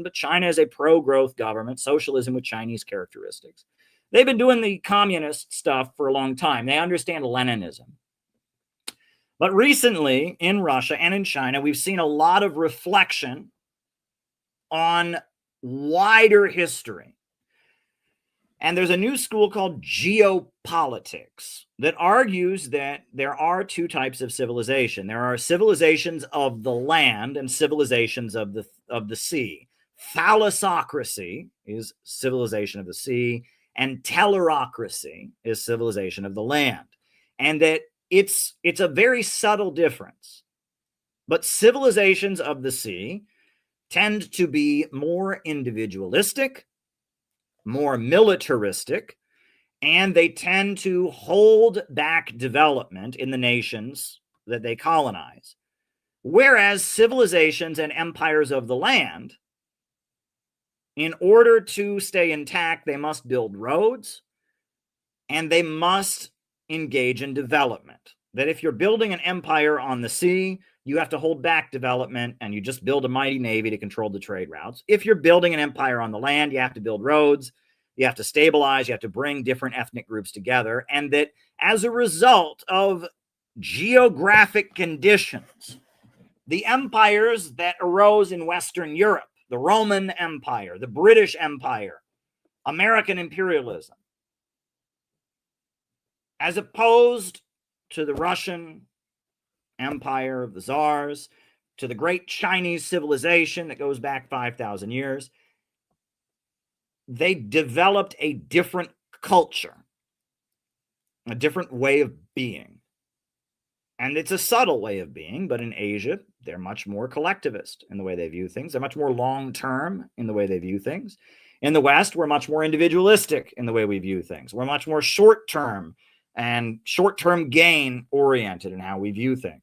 but China is a pro-growth government, socialism with Chinese characteristics. They've been doing the communist stuff for a long time. They understand Leninism. But recently, in Russia and in China, we've seen a lot of reflection on wider history. And there's a new school called Geopolitics that argues that there are two types of civilization. There are civilizations of the land and civilizations of the sea. Thalassocracy is civilization of the sea, and tellerocracy is civilization of the land. And that it's a very subtle difference. But civilizations of the sea tend to be more individualistic, more militaristic, and they tend to hold back development in the nations that they colonize. Whereas civilizations and empires of the land, in order to stay intact, they must build roads and they must engage in development. That if you're building an empire on the sea, you have to hold back development and you just build a mighty navy to control the trade routes. If you're building an empire on the land, you have to build roads, you have to stabilize, you have to bring different ethnic groups together. And that as a result of geographic conditions, the empires that arose in Western Europe, the Roman Empire, the British Empire, American imperialism, as opposed to the Russian Empire of the Tsars, to the great Chinese civilization that goes back 5,000 years, they developed a different culture, a different way of being. And it's a subtle way of being, but in Asia, they're much more collectivist in the way they view things. They're much more long-term in the way they view things. In the West, we're much more individualistic in the way we view things. We're much more short-term and short-term gain oriented in how we view things.